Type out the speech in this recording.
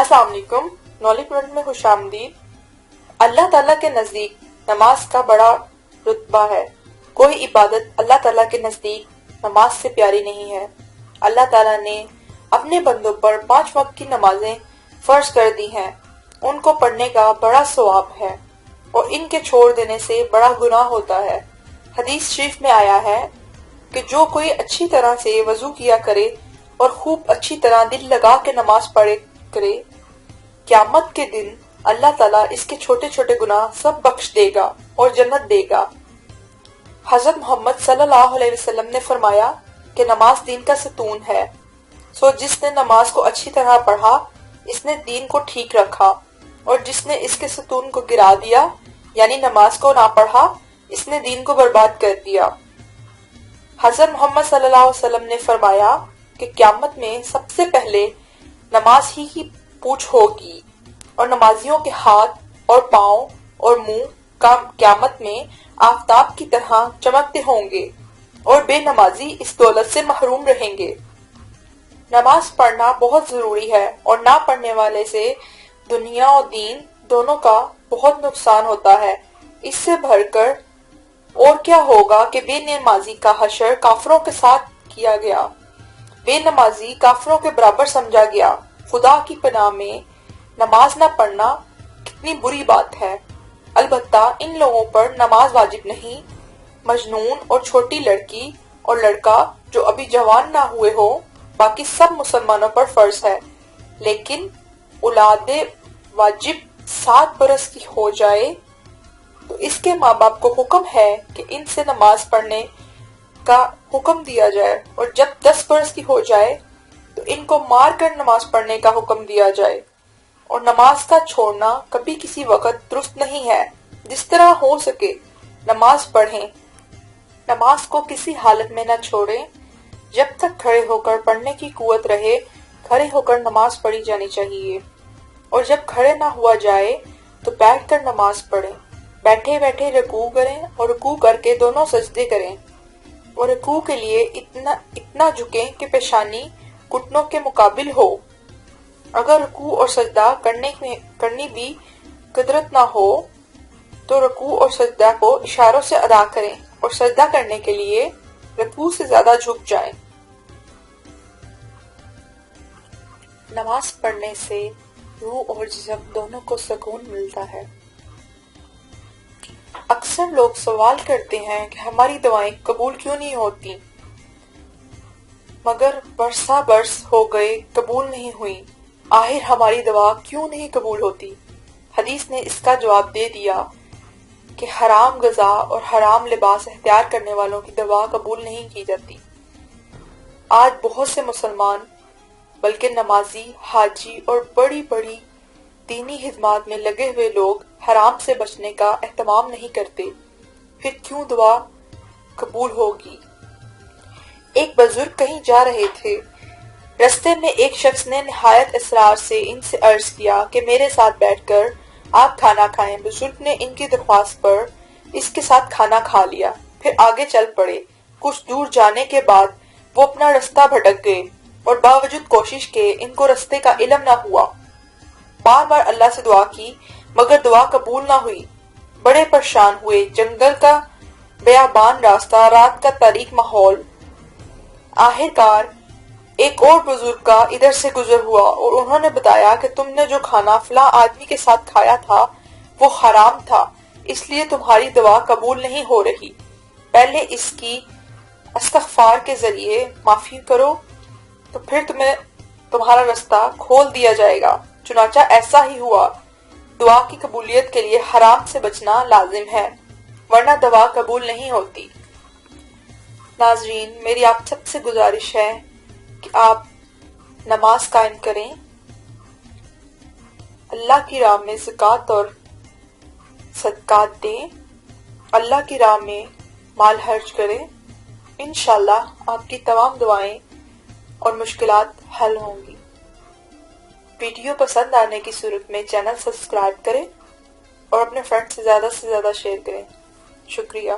السلام علیکم، knowledge world میں خوش آمدید۔ اللہ تعالیٰ کے نزدیک نماز کا بڑا رتبہ ہے۔ کوئی عبادت اللہ تعالیٰ کے نزدیک نماز سے پیاری نہیں ہے۔ اللہ تعالیٰ نے اپنے بندوں پر 5 وقت کی نمازیں فرض کر دی ہیں۔ ان کو پڑھنے کا بڑا ثواب ہے اور ان کے چھوڑ دینے سے بڑا گناہ ہوتا ہے۔ حدیث شریف میں آیا ہے کہ جو کوئی اچھی طرح سے وضو کیا کرے اور خوب اچھی طرح دل لگا کے نماز پڑھے کرے، قیامت کے دن اللہ تعالیٰ اس کے چھوٹے چھوٹے گناہ سب بخش دے گا اور جنت دے گا۔ حضرت محمد صلی اللہ علیہ وسلم نے فرمایا کہ نماز دین کا ستون ہے۔ سو جس نے نماز کو اچھی طرح پڑھا اس نے دین کو ٹھیک رکھا، اور جس نے اس کے ستون کو گرا دیا یعنی نماز کو نہ پڑھا اس نے دین کو برباد کر دیا۔ حضرت محمد صلی اللہ علیہ وسلم نے فرمایا کہ قیامت میں سب سے پہلے نماز ہی کی پوچھ ہوگی، اور نمازیوں کے ہاتھ اور پاؤں اور منہ قیامت میں آفتاب کی طرح چمکتے ہوں گے، اور بے نمازی اس دولت سے محروم رہیں گے۔ نماز پڑھنا بہت ضروری ہے، اور نہ پڑھنے والے سے دنیا اور دین دونوں کا بہت نقصان ہوتا ہے۔ اس سے بڑھ کر اور کیا ہوگا کہ بے نمازی کا حشر کافروں کے ساتھ کیا گیا۔ بے نمازی کافروں کے برابر سمجھا گیا۔ خدا کی پناہ میں نماز نہ پڑھنا کتنی بری بات ہے۔ البتہ ان لوگوں پر نماز واجب نہیں۔ مجنون اور چھوٹی لڑکی اور لڑکا جو ابھی جوان نہ ہوئے ہو، باقی سب مسلمانوں پر فرض ہے۔ لیکن اولاد واجب 7 برس کی ہو جائے تو اس کے ماں باپ کو حکم ہے کہ ان سے نماز پڑھنے کا حکم دیا جائے، اور جب 10 برس کی ہو جائے تو ان کو مار کر نماز پڑھنے کا حکم دیا جائے۔ اور نماز کا چھوڑنا کبھی کسی وقت درست نہیں ہے۔ جس طرح ہو سکے نماز پڑھیں۔ نماز کو کسی حالت میں نہ چھوڑیں۔ جب تک کھڑے ہو کر پڑھنے کی قوت رہے کھڑے ہو کر نماز پڑھی جانی چاہیے، اور جب کھڑے نہ ہوا جائے تو بیٹھ کر نماز پڑھیں۔ بیٹھے بیٹھے رکوع کریں اور رکوع کر کے دونوں سجدے کریں، اور رکوع کے لیے اتنا جھکیں کہ پیشانی گھٹنوں کے مقابل ہو۔ اگر رکوع اور سجدہ کرنی بھی قدرت نہ ہو تو رکوع اور سجدہ کو اشاروں سے ادا کریں، اور سجدہ کرنے کے لیے رکوع سے زیادہ جھک جائیں۔ نماز پڑھنے سے روح اور جسم دونوں کو سکون ملتا ہے۔ اکثر لوگ سوال کرتے ہیں کہ ہماری دعائیں قبول کیوں نہیں ہوتی، مگر برسا برس ہو گئے قبول نہیں ہوئی، آخر ہماری دعا کیوں نہیں قبول ہوتی؟ حدیث نے اس کا جواب دے دیا کہ حرام غذا اور حرام لباس اختیار کرنے والوں کی دعا قبول نہیں کی جاتی۔ آج بہت سے مسلمان بلکہ نمازی، حاجی اور بڑی بڑی دینی خدمات میں لگے ہوئے لوگ حرام سے بچنے کا اہتمام نہیں کرتے، پھر کیوں دعا قبول ہوگی؟ ایک بزرگ کہیں جا رہے تھے۔ رستے میں ایک شخص نے نہایت اصرار سے ان سے عرض کیا کہ میرے ساتھ بیٹھ کر آپ کھانا کھائیں۔ بزرگ نے ان کی درخواست پر اس کے ساتھ کھانا کھا لیا، پھر آگے چل پڑے۔ کچھ دور جانے کے بعد وہ اپنا رستہ بھٹک گئے، اور باوجود کوشش کے ان کو رستے کا علم نہ ہوا۔ بار بار اللہ سے دعا کی مگر دعا قبول نہ ہوئی۔ بڑے پریشان ہوئے۔ جنگل کا بیابان راستہ، رات کا تاریک ماحول۔ آخر کار ایک اور بزرگ کا ادھر سے گزر ہوا، اور انہوں نے بتایا کہ تم نے جو کھانا فلاں آدمی کے ساتھ کھایا تھا وہ حرام تھا، اس لیے تمہاری دعا قبول نہیں ہو رہی۔ پہلے اس کی استغفار کے ذریعے معافی کرو تو پھر تمہارا رستہ کھول دیا جائے گا۔ چنانچہ ایسا ہی ہوا۔ دعا کی قبولیت کے لیے حرام سے بچنا لازم ہے، ورنہ دعا قبول نہیں ہوتی۔ ناظرین، میری آپ سب سے گزارش ہے کہ آپ نماز قائم کریں، اللہ کی راہ میں زکوٰۃ اور صدقات دیں، اللہ کی راہ میں مال خرچ کریں۔ انشاءاللہ آپ کی تمام دعائیں اور مشکلات حل ہوں گی۔ ویڈیو پسند آنے کی صورت میں چینل سبسکرائب کریں اور اپنے فرینڈ سے زیادہ شیئر کریں۔ شکریہ۔